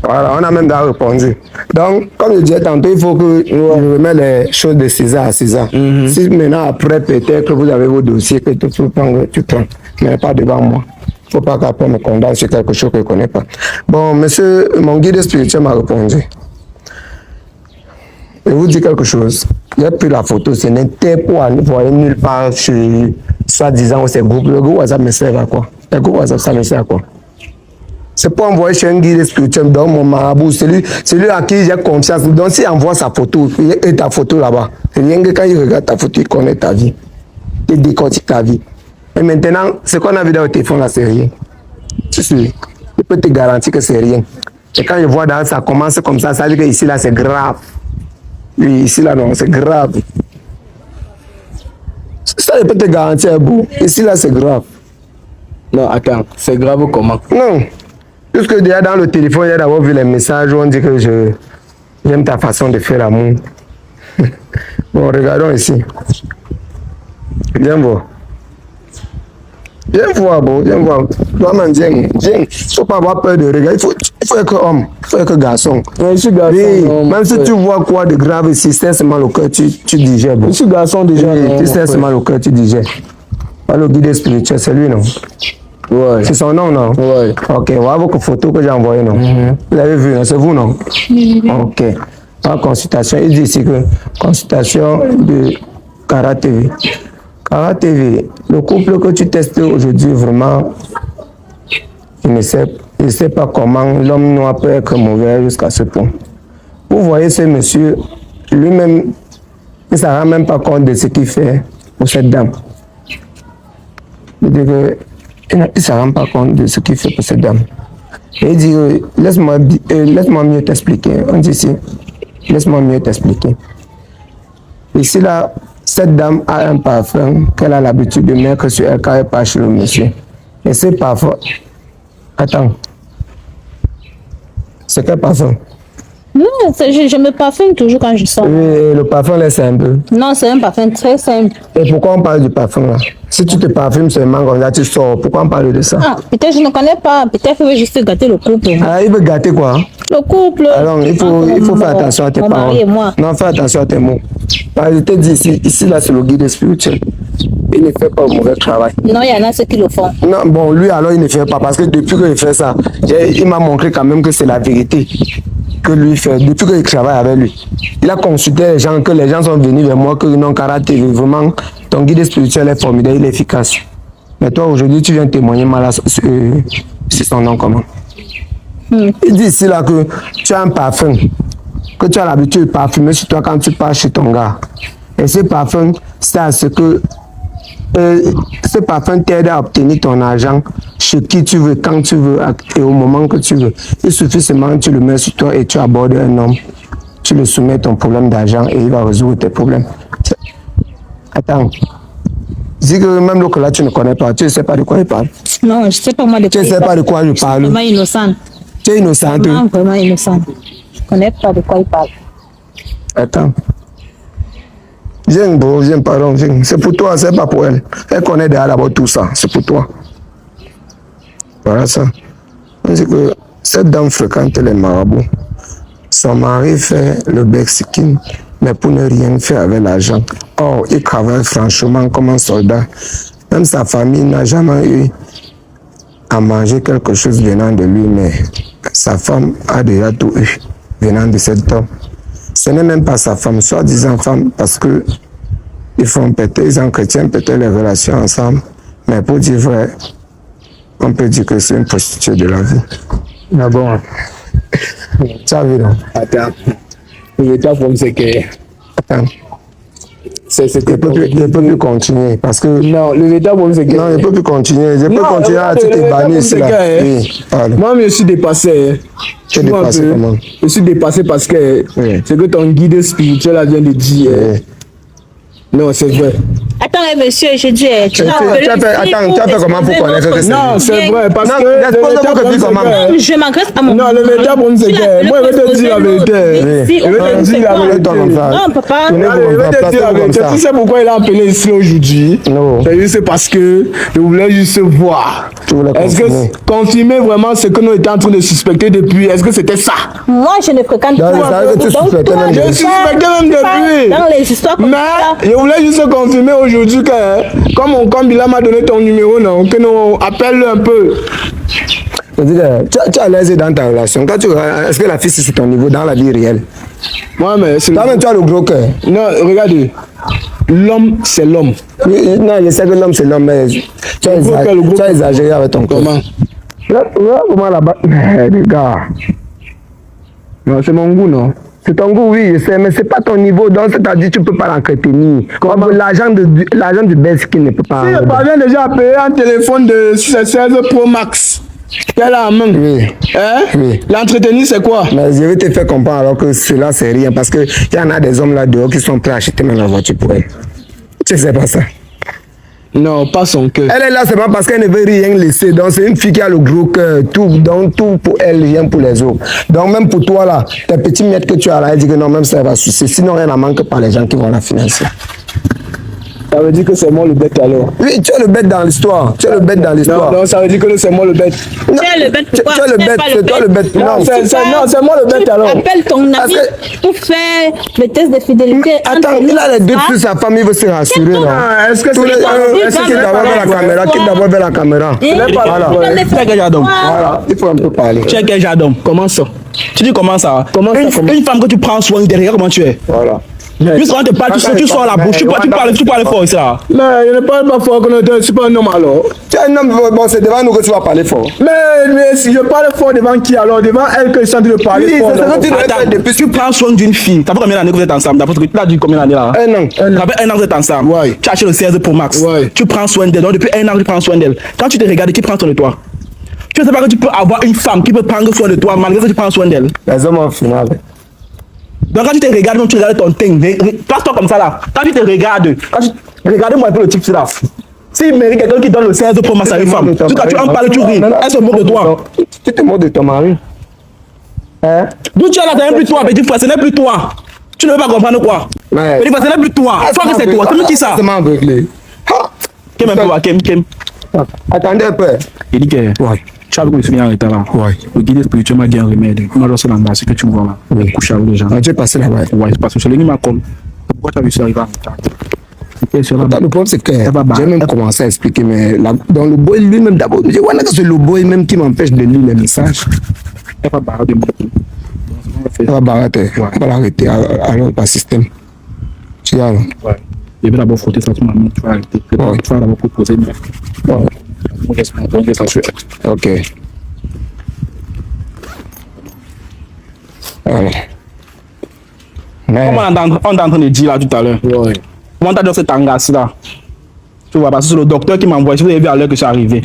Voilà, on a même déjà répondu. Donc, comme je disais tantôt, il faut que je remette les choses de César à César. Si maintenant, après, peut-être que vous avez vos dossiers que tu peux prendre, tu prends. Mais pas devant moi. Il ne faut pas qu'après me condamne sur quelque chose que je ne connais pas. Bon, monsieur, mon guide spirituel m'a répondu. Je vous dis quelque chose. J'ai pris la photo, ce n'était pas envoyer nulle part sur soi-disant ces groupes. Le groupe WhatsApp me sert à quoi? Le groupe WhatsApp, ça me sert à quoi? C'est pas envoyer chez un guide spirituel dans mon marabout, celui à qui j'ai confiance. Donc s'il envoie sa photo et ta photo là-bas, c'est rien que quand il regarde ta photo, il connaît ta vie. Il décortique ta vie. Et maintenant, ce qu'on a vu dans le téléphone là, c'est rien. Tu sais, je peux te garantir que c'est rien. Et quand je vois dans ça commence comme ça veut dire que ici là c'est grave. Oui, ici là non, c'est grave. Ça, je peux te garantir, bon. Ici là c'est grave. Non, attends, c'est grave comment? Non. Puisque déjà dans le téléphone, j'ai d'abord vu les messages où on dit que j'aime ta façon de faire l'amour. Bon, regardons ici. Viens voir. Viens voir, bon, viens voir. Toi-même, viens. Il ne faut pas avoir peur de regarder. Il faut être homme, il faut être garçon. Ouais, je suis garçon. Oui, non, même si tu vois quoi de grave ici, sincèrement le cœur, tu digères. Bon. Je suis garçon déjà. Oui, tu sincèrement le cœur, tu digères. Le guide spirituel, c'est lui, non? Ouais. C'est son nom, non? Ouais. Ok, voilà vos photos que j'ai envoyées, non? Vous avez vu, c'est vous, non? Ok. En consultation, il dit ici que consultation de Cara TV. Cara TV, le couple que tu testes aujourd'hui, vraiment, il ne sait pas comment l'homme noir peut être mauvais jusqu'à ce point. Vous voyez ce monsieur, lui-même, il ne se rend même pas compte de ce qu'il fait pour cette dame. Il dit que il ne se rend pas compte de ce qu'il fait pour cette dame. Et il dit, laisse-moi mieux t'expliquer. On dit ici, laisse-moi mieux t'expliquer. Ici, là, cette dame a un parfum qu'elle a l'habitude de mettre sur elle quand elle part chez le monsieur. Et ce parfum, attends, c'est quel parfum? Non, je me parfume toujours quand je sors. Et le parfum laisse un peu. Non, c'est un parfum très simple. Et pourquoi on parle du parfum là? Si tu te parfumes seulement quand là tu sors, pourquoi on parle de ça? Ah, peut-être je ne connais pas. Peut-être qu'il veut juste gâter le couple. Ah, il veut gâter quoi? Le couple. Alors, il faut faire attention à tes mon paroles. mari et moi. Non, fais attention à tes mots. Parce que je te dis, ici là, c'est le guide spirituel. Il ne fait pas un mauvais travail. Non, il y en a ceux qui le font. Non, bon, lui alors, il ne fait pas. Parce que depuis qu'il fait ça, il m'a montré quand même que c'est la vérité que lui fait. Depuis qu'il travaille avec lui. Il a consulté les gens, que les gens sont venus vers moi, que non, karaté, vraiment, ton guide spirituel est formidable, il est efficace. Mais toi, aujourd'hui, tu viens témoigner mal c'est son nom comment? Il dit ici là que tu as un parfum, que tu as l'habitude de parfumer sur toi quand tu pars chez ton gars. Et ce parfum, c'est à ce que ce parfum t'aide à obtenir ton argent chez qui tu veux, quand tu veux et au moment que tu veux. Il suffit seulement que tu le mets sur toi et tu abordes un homme. Tu le soumets ton problème d'argent et il va résoudre tes problèmes. Attends. Dis que même le que là tu ne connais pas, tu ne sais pas de quoi il parle. Non, je ne sais pas moi de quoi Tu ne sais pas de quoi je parle. Vraiment innocente. Tu es innocente. Vraiment innocente. Je ne connais pas de quoi il parle. Attends. Viens, bro, viens, pardon, viens. C'est pour toi, c'est pas pour elle. Elle connaît déjà d'abord tout ça, c'est pour toi. Voilà ça. On dit que cette dame fréquente les marabouts. Son mari fait le Mexicain, mais pour ne rien faire avec l'argent. Or, il travaille franchement comme un soldat. Même sa famille n'a jamais eu à manger quelque chose venant de lui, mais sa femme a déjà tout eu venant de cet homme. Ce n'est même pas sa femme, soi-disant femme, parce que ils font peut-être, ils entretiennent peut-être les relations ensemble, mais pour dire vrai, on peut dire que c'est une prostituée de la vie. Ah bon? Tu as vu, non? Attends. Le véritable problème, c'est que. Attends. Je ne peux plus continuer parce que. Non, le véritable problème, c'est que. Non, je ne peux plus continuer. Je peux continuer à tu t'es banni ici là. Oui, pardon. Moi, je suis dépassé. Tu es dépassé comment? Je suis dépassé parce que Oui. ce que ton guide spirituel vient de dire. Oui. Non, c'est vrai. Attends, monsieur, je dis. Tu as fait comment pour connaître que c'est Non, c'est vrai. Parce Non, que. le laisse-moi véritable que problème, tu c'est commences. que- Je m'agresse à mon. Non, le véritable problème, c'est que. Moi, je vais te dire la vérité. Je vais te dire la vérité. comme ça. Non, papa. Tenez-vous Allez, je comme vais ça, te dire la placez-vous comme vérité. ça. Tu sais pourquoi il a appelé ici aujourd'hui? Non. C'est juste parce que je voulais juste voir. Tu voulais Est-ce que confirmer. confirmer vraiment ce que nous étions en train de suspecter depuis? Est-ce que c'était ça? Moi, je ne fréquente Donc, pas. ça veut dire que tu Donc, suspectais toi, même tu depuis. Je suspectais même depuis. Dans les histoires comme ça. Mais je voulais juste confirmer aujourd'hui que comme il m'a donné ton numéro, non, que nous appelle-le un peu. Je dis que tu as l'aise dans ta relation. Quand tu regardes, est-ce que la fille c'est sur ton niveau dans la vie réelle? Moi, mais c'est Toi-même, tu as le gros cœur. Non, regardez. L'homme, c'est l'homme. Oui, non, je sais que l'homme c'est l'homme, mais tu as gros cœur, le gros tu as cœur. exagéré avec ton cœur. Comment? Là, comment là-bas? Les gars. Non, c'est mon goût, non? C'est ton goût, oui, je sais, mais c'est pas ton niveau. Donc, c'est-à-dire que tu peux pas l'entretenir. Comme l'argent du best qui ne peut pas. Si je parviens déjà à payer un téléphone de 16 Pro Max, qu'elle a en main, Oui. hein? Oui. L'entretenir, c'est quoi? Mais je vais te faire comprendre alors que cela, c'est rien. Parce qu'il y en a des hommes là dehors qui sont prêts à acheter même la voiture pour elle. Tu sais pas ça. Non, pas son cœur. Elle est là seulement parce qu'elle ne veut rien laisser. Donc, c'est une fille qui a le gros cœur. Donc, tout pour elle, rien pour les autres. Donc, même pour toi, là, tes petits miettes que tu as là, elle dit que non, même ça va sucer. Sinon, elle n'en manque pas les gens qui vont la financer. Ça veut dire que c'est moi le bête alors. Oui, tu es le bête dans l'histoire. Tu es le bête dans l'histoire. Non, ça veut dire que c'est moi le bête. Non, Tu es le bête, pourquoi? Tu es le Tu n'es bête, pas c'est toi le bête. Non, Non, c'est moi le bête alors. Appelle ton Parce ami que- pour faire le test de fidélité. Attends, entre il a les deux Ah, plus sa famille veut se rassurer, non? Ah, est-ce que Tous les- c'est pas Est-ce qu'il est d'abord vers la caméra? Qui est d'abord vers la caméra? Et Voilà. il en est fait Check Jadon. quoi? Voilà, il faut un peu parler. Check Jadon. Comment ça? Tu dis comment ça? Comment ça, comment? Une femme que tu prends soin derrière, comment tu es? Voilà. Juste quand on te parle, tu sors la bouche, tu parles fort ici là. Mais je ne parle pas fort, je ne suis pas un homme alors. Tu es un homme, bon, c'est devant nous que tu vas parler fort. Mais si je parle fort devant qui alors? Devant elle que je suis en train de parler Oui, fort. c'est ça non? que tu devrais faire Attends, depuis. tu prends soin d'une fille. T'as pas combien d'années que vous êtes ensemble? D'après ce que tu as dit combien d'années là? Un an. Ça fait un an que vous êtes ensemble. Ouais. Tu as acheté le 16 Pro Max. Ouais. Tu prends soin d'elle. Donc depuis un an, tu prends soin d'elle. Quand tu te regardes, qui prend soin de toi? Tu ne sais pas que tu peux avoir une femme qui peut prendre soin de toi malgré que tu prends soin d'elle. Les hommes en finale. Donc quand tu te regardes, même tu regardes ton teint, place-toi comme ça là. Quand tu te regardes, regardez-moi un peu le type là. S'il mérite quelqu'un qui donne le 16 Pro Max à une femme, quand tu en parles, tu ris. Elle se moque de toi. Tu te moques de ton mari. Hein? D'où tu es là, ce n'est plus toi, petit frère, ce n'est plus toi. Tu ne veux pas comprendre quoi? Ouais. Petit frère, ce n'est plus toi. Toi que c'est toi. C'est nous qui ça? C'est moi réglé. Kem un peu, Kem. Attendez un peu. Il dit que tu as beaucoup de filles en retard là. Le guide spirituel m'a dit un remède. Moi, je suis dans ce que tu vois là. Oui. Coucher avec les gens. Tu es passé là-bas. Ouais, c'est parce que c'est le qui m'a comme. Pourquoi tu as vu ça arriver en retard? Le problème, c'est que j'ai même commencé à expliquer, mais dans le boy lui-même d'abord, je dis, c'est le boy même qui m'empêche de lire les messages. Elle va barrer de moi. Elle va barrer, on va l'arrêter alors par système. Tu vois, alors. Ouais. Je vais d'abord frotter ça sur ma main, tu vas arrêter. Tu vas d'abord proposer. Ok. Voilà. Comme on est en train de dire là tout à l'heure. Comment t'as dit cette angasse là? Tu vois, parce que c'est le docteur qui m'a envoyé. Si vous avez vu à l'heure que c'est arrivé.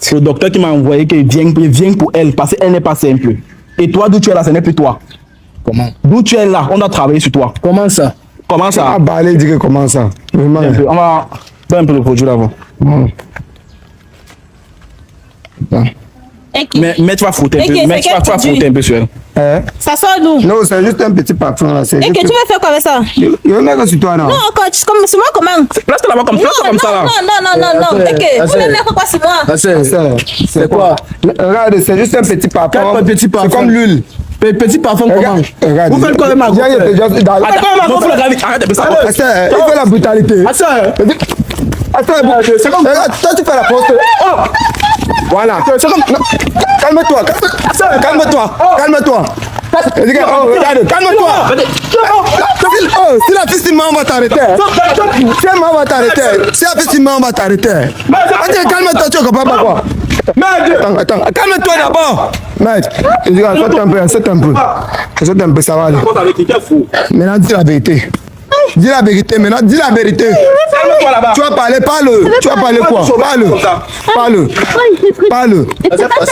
C'est le docteur qui m'a envoyé qu'il vient pour elle parce qu'elle n'est pas simple. Et toi, d'où tu es là, ce n'est plus toi. Comment? D'où tu es là, on doit travailler sur toi. Comment ça? Comment ça? Ah, bah, allez, dire comment ça. Vraiment. On va faire un peu le produit là-bas. Mais tu vas frotter un peu. Mais tu vas frotter un peu sur elle. Ça sort d'où? Non, c'est juste un petit parfum là. Et que tu vas faire quoi avec ça? Il y en a sur toi non? Non, c'est moi comment? Place là-bas comme ça là. Non. Vous me mettez quoi sur moi? C'est quoi? Regarde, c'est juste un petit parfum. C'est comme l'huile. Petit parfum comment? Regarde. Vous faites quoi avec ma Arrête, il faut la brutalité. Attends, c'est comme toi tu fais la poste. Voilà. Calme-toi. Regarde, calme-toi. Si la fille on va t'arrêter. Si elle va t'arrêter. Si la fille on va t'arrêter. Calme-toi, tu es capable quoi? Attends, calme-toi d'abord. Maître, saute un peu, ça va aller. Maintenant, dis la vérité. Dis la vérité, maintenant, dis la vérité. Tu vas parler, parle. Tu vas parler quoi? Parle.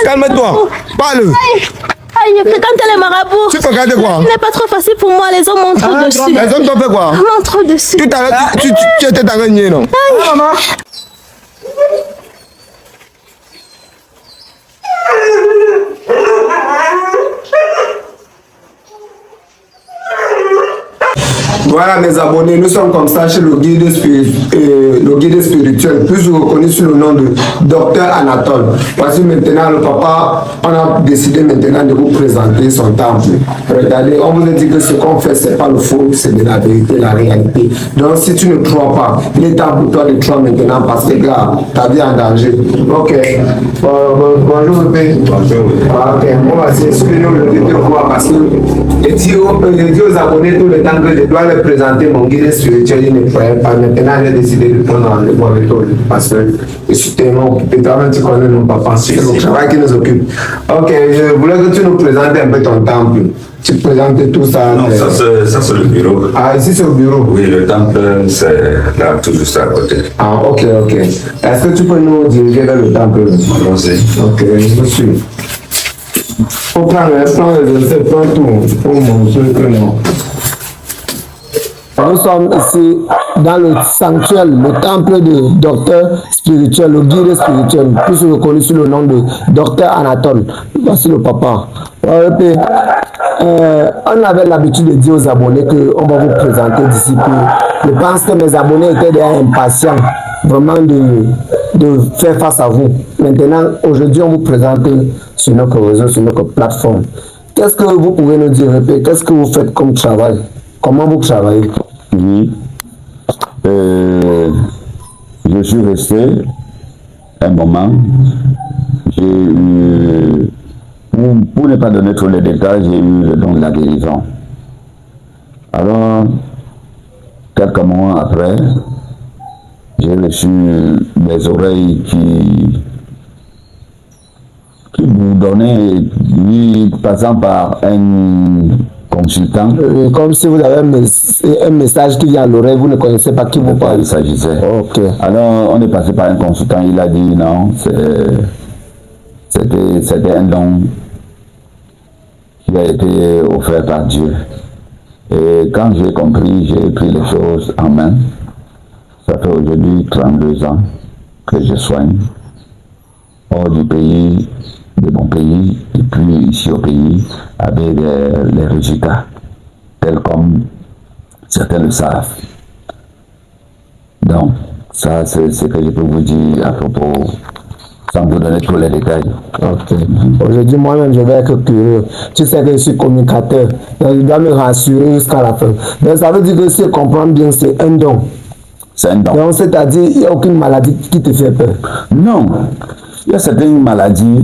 Calme-toi, parle. Je fréquente les marabouts. Tu fréquentes quoi? Ce n'est pas trop facile pour moi, les hommes montent trop dessus. Les hommes t'ont fait quoi? Montent trop dessus. Tu étais araignée, non? Maman. Voilà mes abonnés, nous sommes comme ça chez le guide spirituel, plus reconnu sous le nom de Docteur Anatole. Voici maintenant le papa, on a décidé maintenant de vous présenter son temple. Regardez, on vous a dit que ce qu'on fait, c'est pas le faux, c'est de la vérité, la réalité. Donc si tu ne crois pas, il est temps pour toi de croire maintenant parce que gars, ta vie est en danger. Ok. Bonjour le père. Bonjour. Ok, on va s'excuser le vidéo parce que je dis aux abonnés tout le temps que je dois le présenter mon guide spirituel, il ne croyait pas. Maintenant, j'ai décidé de prendre rendez-vous avec toi parce que je suis tellement occupé. Toi-même, tu connais mon papa, c'est le travail qui nous occupe. Ok, je voulais que tu nous présentes un peu ton temple. Tu présentes tout ça. Non, ça c'est le bureau. Ah, ici c'est le bureau. Oui, le temple, c'est là, tout juste à côté. Ah, ok. Est-ce que tu peux nous diriger vers le temple? Allons-y. Ok, je suis. Faut prendre tout pour montrer que non. Nous sommes ici dans le sanctuaire, le temple du docteur spirituel, le guide spirituel, plus reconnu sous le nom de docteur Anatole. Voici le papa. On avait l'habitude de dire aux abonnés qu'on va vous présenter d'ici peu. Je pense que mes abonnés étaient déjà impatients vraiment de faire face à vous. Maintenant, aujourd'hui, on vous présente sur notre réseau, sur notre plateforme. Qu'est-ce que vous pouvez nous dire? Qu'est-ce que vous faites comme travail? Comment vous travaillez? Oui. Je suis resté un moment. J'ai eu, pour ne pas donner trop les détails, j'ai eu le don de la guérison. Alors, quelques mois après, j'ai reçu des oreilles qui bourdonnaient, passant par un consultant. Comme si vous avez un message qui vient à l'oreille, vous ne connaissez pas qui vous parle. Il s'agissait. Ok. Alors, on est passé par un consultant, il a dit non, c'était un don qui a été offert par Dieu. Et quand j'ai compris, j'ai pris les choses en main. Ça fait aujourd'hui 32 ans que je soigne. Hors du pays, de mon pays et puis ici au pays avec les résultats, tels comme certains le savent. Donc, ça c'est ce que je peux vous dire à propos, sans vous donner tous les détails. Ok. Aujourd'hui, moi-même, je vais être curieux. Tu sais que je suis communicateur, donc je dois me rassurer jusqu'à la fin. Donc, ça veut dire que si je comprends bien, c'est un don. C'est un don. Donc, c'est-à-dire, il n'y a aucune maladie qui te fait peur. Non. Il y a certaines maladies.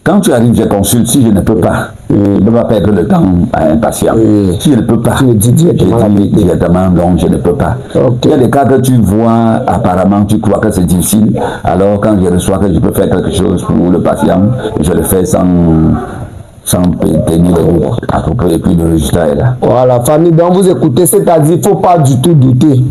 Quand tu arrives, je consulte. Si je ne peux pas, je ne peux pas perdre le temps à un patient. Si je ne peux pas, tu le dis directement, donc je ne peux pas. Okay. Il y a des cas que tu vois, apparemment, tu crois que c'est difficile. Alors, quand je reçois que je peux faire quelque chose pour le patient, je le fais sans tenir les roues. À propos, et puis le résultat est là. Voilà, famille, donc vous écoutez, c'est-à-dire, il ne faut pas du tout douter.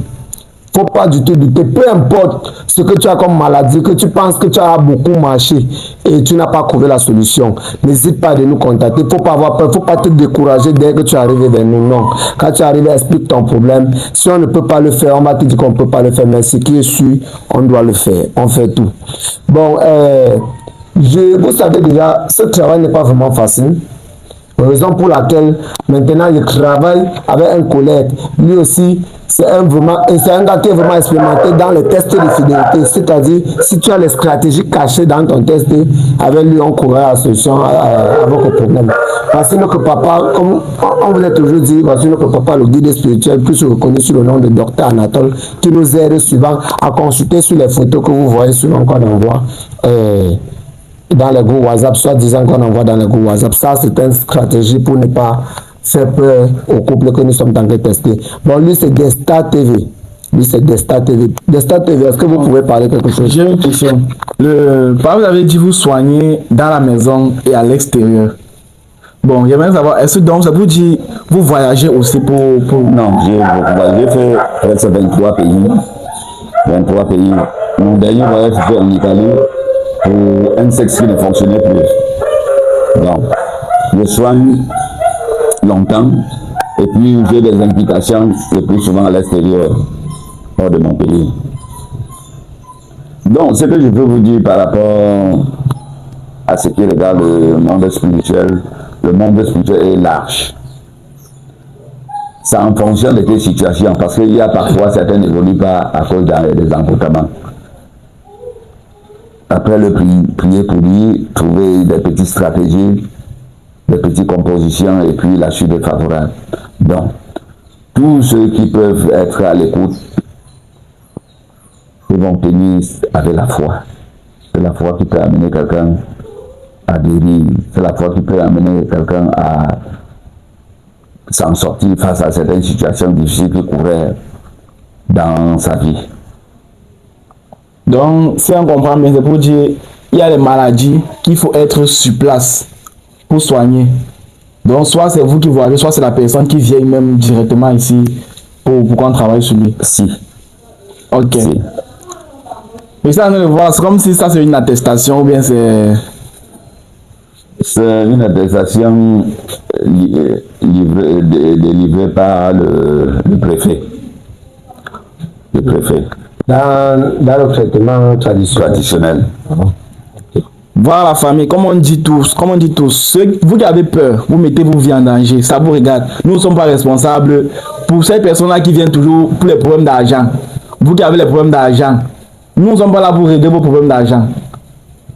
Faut pas du tout douter, peu importe ce que tu as comme maladie, que tu penses que tu as beaucoup marché et tu n'as pas trouvé la solution, n'hésite pas de nous contacter. Faut pas avoir peur, faut pas te décourager dès que tu arrives vers nous. Non, quand tu arrives, explique ton problème. Si on ne peut pas le faire, on va te dire qu'on ne peut pas le faire, mais ce qui est sûr, on doit le faire. On fait tout. Bon, vous savez déjà, ce travail n'est pas vraiment facile. Raison pour laquelle maintenant je travaille avec un collègue. Lui aussi, c'est un gars qui est vraiment expérimenté dans les tests de fidélité. C'est-à-dire, si tu as les stratégies cachées dans ton test, avec lui, on courra la solution à votre problème. Voici notre papa, comme on vous a toujours dit, voici notre papa, le guide spirituel, plus reconnu sous le nom de Dr Anatole, qui nous aide souvent à consulter sur les photos que vous voyez souvent qu'on envoie. Dans les groupes WhatsApp, soit disant qu'on envoie dans les groupes WhatsApp. Ça, c'est une stratégie pour ne pas faire peur au couple que nous sommes en train de tester. Bon, lui, c'est Destar TV. Lui, c'est Destar TV. Destar TV, est-ce que vous pouvez parler quelque chose? J'ai une question. Vous avez dit vous soignez dans la maison et à l'extérieur. Bon, j'aimerais savoir, est-ce que donc ça vous dit, vous voyagez aussi pour... Non, j'ai fait presque 23 pays. 23 pays. Mon dernier voyage, c'était en Italie. Pour un sexe qui ne fonctionnait plus. Donc, je soigne longtemps et puis j'ai des implications le plus souvent à l'extérieur, hors de mon pays. Donc, ce que je peux vous dire par rapport à ce qui regarde le monde spirituel est large. Ça en fonction de tes situations, parce qu'il y a parfois certains n'évoluent pas à cause des embouteillages. Après le prier pour lui, trouver des petites stratégies, des petites compositions et puis la suite est favorable. Donc, tous ceux qui peuvent être à l'écoute, ils vont tenir avec la foi. C'est la foi qui peut amener quelqu'un à guérir. C'est la foi qui peut amener quelqu'un à s'en sortir face à certaines situations difficiles qu'il courait dans sa vie. Donc, si on comprend bien, c'est pour dire il y a des maladies qu'il faut être sur place pour soigner. Donc, soit c'est vous qui voyez, soit c'est la personne qui vient même directement ici pour qu'on travaille sur lui. Si. Ok. Si. Mais ça, on le voit, c'est comme si ça c'est une attestation ou bien c'est... C'est une attestation délivrée par le préfet. Le préfet. Dans le traitement traditionnel. Voilà la famille, comme on dit tous, vous qui avez peur, vous mettez vos vies en danger, ça vous regarde. Nous ne sommes pas responsables pour ces personnes-là qui viennent toujours pour les problèmes d'argent. Vous qui avez les problèmes d'argent, nous ne sommes pas là pour régler vos problèmes d'argent.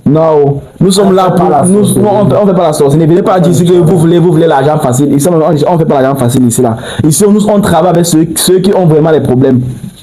Non, nous sommes là pour... on ne fait pas la sorcellerie. Ne venez pas dire que vous voulez l'argent facile. Ici, on ne fait pas l'argent facile ici. Là. Ici, on travaille avec ceux qui ont vraiment des problèmes.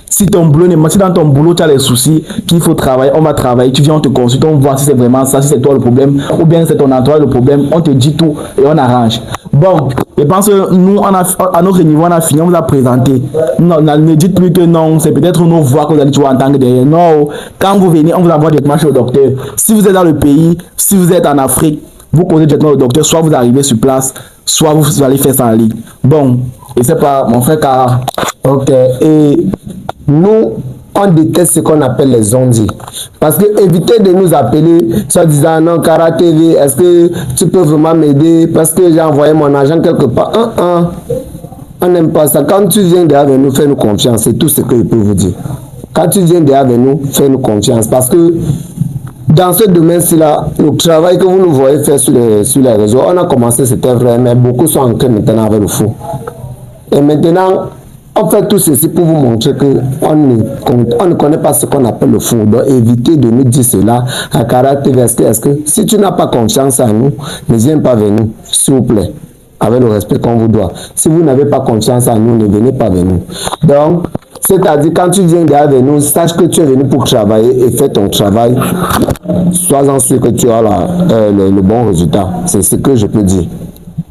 Si dans ton boulot tu as des soucis qu'il faut travailler, on va travailler, tu viens, on te consulte, on voit si c'est vraiment ça, si c'est toi le problème, ou bien c'est ton entourage le problème, on te dit tout et on arrange. Bon, je pense que nous, à notre niveau, on a fini, on vous a présenté. Non, ne dites plus que non, c'est peut-être nos voix que vous allez toujours entendre derrière. Non, quand vous venez, on vous envoie directement chez le docteur. Si vous êtes dans le pays, si vous êtes en Afrique, vous causez directement le docteur, soit vous arrivez sur place, soit vous allez faire ça en ligne. Bon, et c'est pas mon frère car... Ok, et nous, on déteste ce qu'on appelle les ondits. Parce que évitez de nous appeler, soit disant non, Kara TV, est-ce que tu peux vraiment m'aider parce que j'ai envoyé mon argent quelque part. On n'aime pas ça. Quand tu viens derrière nous, fais-nous confiance. C'est tout ce que je peux vous dire. Quand tu viens derrière nous, fais-nous confiance. Parce que dans ce domaine-ci, là, le travail que vous nous voyez faire sur les réseaux, on a commencé, c'était vrai, mais beaucoup sont en train maintenant avec le fou. Et maintenant, on fait tout ceci pour vous montrer qu'on ne connaît pas ce qu'on appelle le fou. Donc, évitez de nous dire cela à caractère. Est-ce que si tu n'as pas confiance en nous, ne viens pas vers nous, s'il vous plaît, avec le respect qu'on vous doit. Si vous n'avez pas confiance en nous, ne venez pas vers nous. Donc, c'est-à-dire, quand tu viens derrière nous, sache que tu es venu pour travailler et fais ton travail. Sois-en sûr que tu as le bon résultat. C'est ce que je peux dire.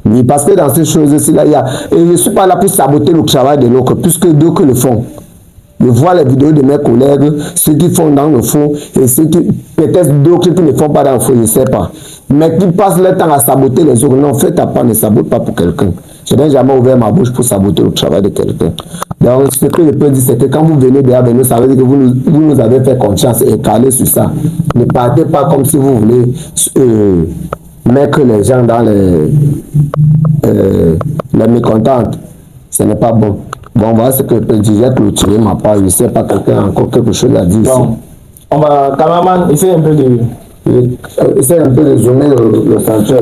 Oui, parce que dans ces choses-ci, là, et je ne suis pas là pour saboter le travail de l'autre, puisque d'autres le font. Je vois les vidéos de mes collègues, ceux qui font dans le fond, et ceux qui, peut-être d'autres qui ne font pas dans le fond, je ne sais pas. Mais qui passent leur temps à saboter les autres. Non, fais ta part, ne sabote pas pour quelqu'un. Je n'ai jamais ouvert ma bouche pour saboter le travail de quelqu'un. Donc, ce que je peux dire, c'est que quand vous venez derrière nous, ça veut dire que vous nous avez fait confiance et calez sur ça. Ne partez pas comme si vous voulez mettre les gens dans les mécontentes. Ce n'est pas bon. Bon, voilà ce que je peux dire. J'ai clôturé ma part. Je ne sais pas, quelqu'un a encore quelque chose à dire ici. On va, cameraman, essaye un peu de... Essaye un peu de zoomer le centre.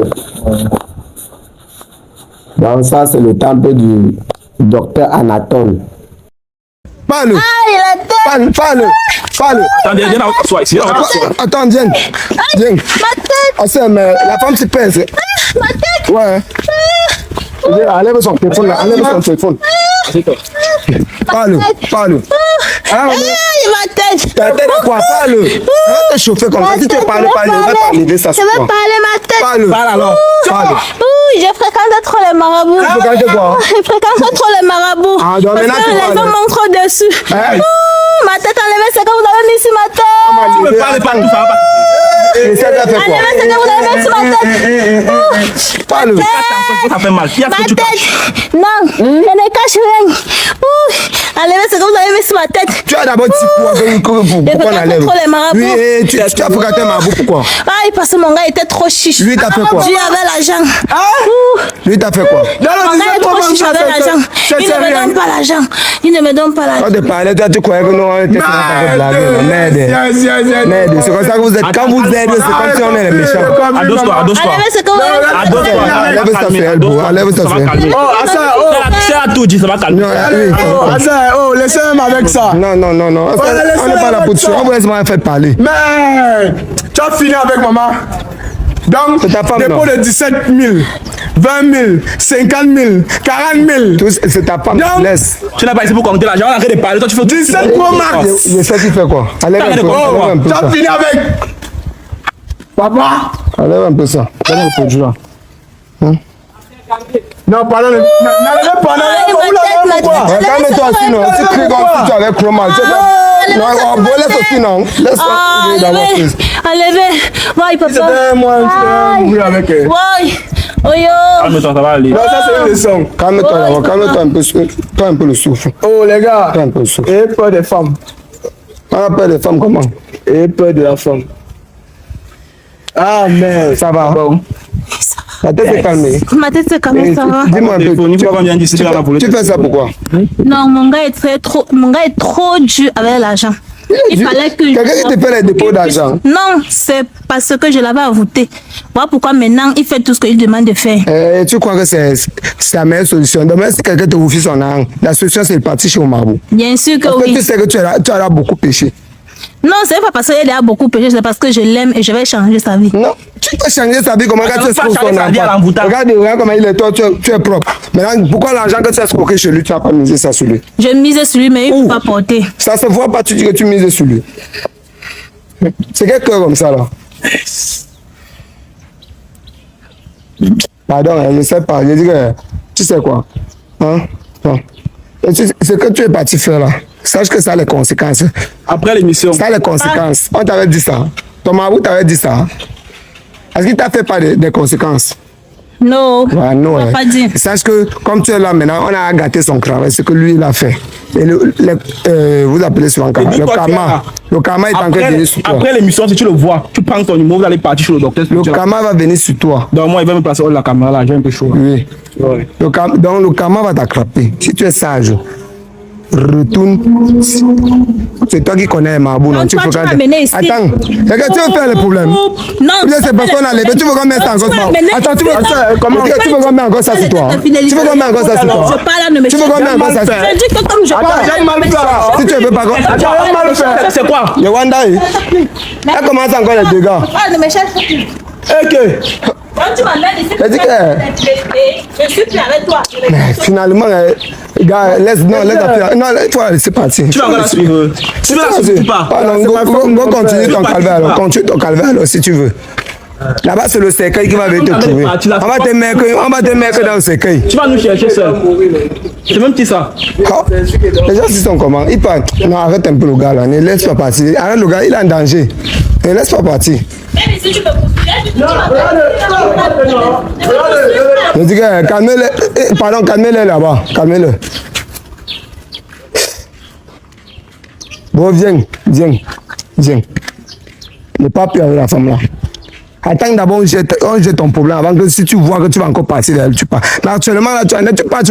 Donc ça, c'est le temple du docteur Anatole. Parle. Parle. Attendez, viens à toi ici. Attends, viens. Oh, c'est, mais la femme se pèse. Ma tête. Ouais. Enlève son téléphone là. Enlève son téléphone. Parle. Ma tête. Ta tête à quoi? Parle. Arrête de chauffer comme ça. Si tu veux parler, je ne vais pas enlever ça. Je veux parler ma tête. Parle alors. Parle. Oui, je fréquente trop les marabouts. Tu fréquentes quoi? Je fréquente trop les marabouts. Ah, donc parce maintenant que tu les parles. hommes montent trop dessus. Hey. Ma tête enlevée, c'est que vous avez mis sur ma tête. Tu me parles pas tout ça. Et ça t'a fait quoi? Enlevée, c'est que vous avez mis sur ma tête. Parle. Ça fait mal. Qui a Ma fait que tu tête. caches? Non, je ne cache rien. Enlevée, c'est que vous avez mis sur ma tête. Tu as d'abord dit pourquoi on enlève? trop les marabouts. Oui, tu as fréquenté Marabout, pourquoi? Ah, parce que mon gars était trop chiche. Lui, t'as fait quoi? Dieu avait l'argent. Lui, t'as fait quoi? Mon gars est trop chiche avec l'argent. Il ne me donne pas l'argent. Il ne me donne pas l'argent. Quand tu parlais, toi, tu croyais que nous, on était sur la blague. Merde. C'est comme ça que vous êtes. Quand vous êtes, c'est comme si on est les méchants. Ados-toi. Enlevez ce que vous avez. Enlève ça, fait Elbo. Enlève ça, fait. Oh, Assa, C'est à tout dit, ça va calmer. Assa, laissez-moi avec ça. Non. On n'est pas là pour tuer. On vous laisse faire parler. Mais tu as fini avec maman. Donc, C'est ta femme, dépôt non? de 17 000, 20 000, 50 000, 40 000. C'est ta femme. Non. Laisse. Tu n'as pas essayé pour compter l'argent, on a arrêté de parler. Toi, tu fais 17 Pro Max. Je sais, tu fais quoi? Enlève un peu. Enlève un peu Tu as ça. fini avec. Papa. Enlève un peu ça. Donne le produit là. Non, pardon. N'allez pas. Calme-toi aussi, non. Tu cries comme si tu avais chromal. Non, laisse aussi, non. Laisse-toi d'abord. Enlevez. Ouais, papa. C'était moi, je suis avec elle. Ouais. Oh yo. Calme-toi, ça va aller. Non, ça c'est une leçon. Calme-toi d'abord. Calme-toi un peu. Toi un peu le souffle. Oh les gars, Toi un peu le souffle. ayez peur des femmes. On a peur des femmes comment? Ayez peur de la femme. Ah merde. Ça va? Bon. La tête est calmée. Ma tête c'est comme ça va. Dis-moi un peu. Téléphone, il faut qu'on vienne d'ici, tu vas la voler. Tu fais ça pourquoi? Non, mon gars est trop dur avec l'argent. Il fallait que Quelqu'un qui te fait les dépôts d'argent. Non, c'est parce que je l'avais avoué. Voilà pourquoi maintenant il fait tout ce qu'il demande de faire. Tu crois que c'est la meilleure solution? Demain, si quelqu'un te refuse son argent, la solution c'est de partir chez Marabout. Bien sûr que Parce que oui. tu sais que tu as beaucoup péché. Non, c'est pas parce qu'il a beaucoup péché, c'est parce que je l'aime et je vais changer sa vie. Non, tu peux changer sa vie comment Ah, quand tu tu peux escroques pas son changer sa vie à enfant. l'embouteille. Regarde comment il est toi, tu es propre. Maintenant, pourquoi l'argent que tu as escroqué chez lui, tu n'as pas misé ça sur lui? Je misais sur lui, mais il ne peut pas porter. Ça se voit pas, tu dis que tu mises sur lui. C'est quel cœur comme ça là? Pardon, je ne sais pas. Je dis que tu sais quoi? Hein? Non. Ce que tu es parti faire là, sache que ça a les conséquences. Après l'émission. Ça a les conséquences. On t'avait dit ça. Ton mari t'avait dit ça. Est-ce qu'il t'a fait pas des conséquences? Non, Ouais, non, on va pas dire. Sache que comme tu es là maintenant, on a gâté son travail, ce que lui il a fait. Et vous appelez souvent karma. Et dis-toi, Le karma est en train de venir sur toi. Après l'émission, si tu le vois, tu prends ton numéro, vous allez partir chez le docteur. Le karma va venir sur toi. Donc moi, il va me placer la caméra là, j'ai un peu chaud. Là. Oui. Ouais. Donc le karma va t'attraper. Si tu es sage, retourne. C'est toi qui connais Marabout, non? Tu veux quand même. Attends, regarde, tu veux faire le problème. Non, c'est parce qu'on a levé. Tu veux qu'on mette ça encore ça? Attends, tu veux qu'on mette encore ça sur toi? Tu veux qu'on mette encore ça sur toi? Tu veux qu'on mette encore ça sur toi? Je dis que comme je Attends, mal faire. Si tu veux pas. Attends, mal faire. C'est quoi? Yowanda, elle commence encore les dégâts. ne me cherche pas. Ok. Quand tu m'amènes ici, je suis plus avec toi. Mais finalement, gars, laisse toi, c'est parti. Tu vas encore la suivre. Tu vas la suivre pas. On va continuer ton calvaire alors. Continue ton calvaire alors si tu veux. Là-bas, c'est le cercueil qui va venir te trouver. On va te mettre dans le cercueil. Tu vas nous chercher seul. C'est même petit ça. Les gens, ils sont comment? Ils partent. Non, arrête un peu le gars là. Ne laisse pas partir. Arrête le gars, il est en danger. Ne laisse pas partir. Même si tu me poursuis, Je dis que calmez-le. Pardon, calmez-le là-bas. Calmez-le. Bon, viens. Ne pas peur de la femme là. Attends d'abord, on jette ton problème avant que si tu vois que tu vas encore passer d'elle, tu pars. Mais actuellement, là, tu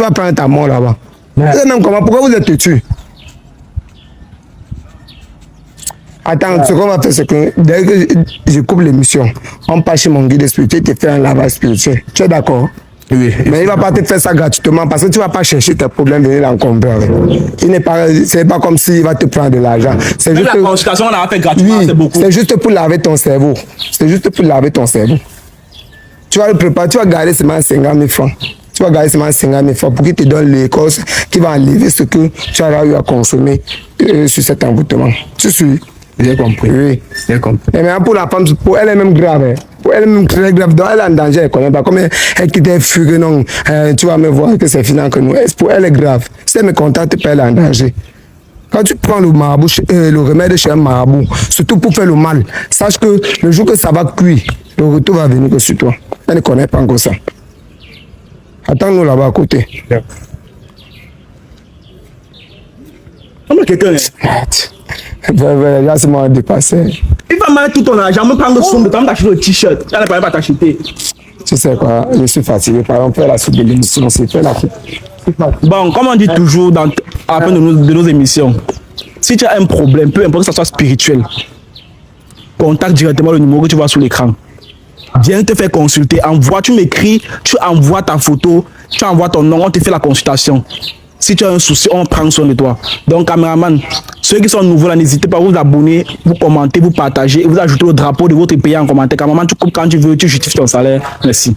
vas prendre ta mort là-bas. Même comment? Pourquoi vous êtes têtu? Attends, ce qu'on va faire, c'est que dès que je coupe l'émission, on passe chez mon guide spirituel, il te fait un lavage spirituel. Tu es d'accord? Oui. Mais il ne va pas te faire ça gratuitement parce que tu ne vas pas chercher tes problèmes, venir l'encombrer. C'est pas comme s'il va te prendre de l'argent. C'est juste la consultation, on a fait gratuitement, oui, c'est beaucoup. C'est juste pour laver ton cerveau. C'est juste pour laver ton cerveau. Tu vas le préparer, tu vas garder seulement 50 000 francs. Tu vas garder seulement 50 000 francs pour qu'il te donne l'écorce qui va enlever ce que tu as eu à consommer sur cet envoûtement. Tu suis? J'ai compris. Oui. J'ai compris. Et maintenant pour la femme, pour elle est même grave. Hein. Pour elle est même très grave. Donc elle est en danger, elle ne connaît pas. Comme elle qui était furieuse, non, tu vas me voir que c'est final que nous. Pour elle est grave. Si elle me contacte, elle est en danger. Quand tu prends le marabout, le remède chez un marabout, surtout pour faire le mal, sache que le jour que ça va cuire, le retour va venir que sur toi. Elle ne connaît pas encore ça. Attends-nous là-bas à côté. On a quelqu'un. Les gens se m'ont dépassé. Il va mettre tout ton argent, me prendre son de temps, t'acheter le t-shirt. Elle n'a pas t'acheter. Tu sais quoi, je suis fatigué. Par exemple, faire la soupe de l'émission, c'est faire la soupe. Bon, comme on dit toujours à la fin de nos émissions, si tu as un problème, peu importe que ça soit spirituel, contacte directement le numéro que tu vois sur l'écran. Viens te faire consulter. Tu m'écris, tu envoies ta photo, tu envoies ton nom, on te fait la consultation. Si tu as un souci, on prend soin de toi. Donc, caméraman, ceux qui sont nouveaux là, n'hésitez pas à vous abonner, vous commenter, vous partager, vous ajouter le drapeau de votre pays en commentaire. Caméraman, tu coupes quand tu veux, tu justifies ton salaire. Merci.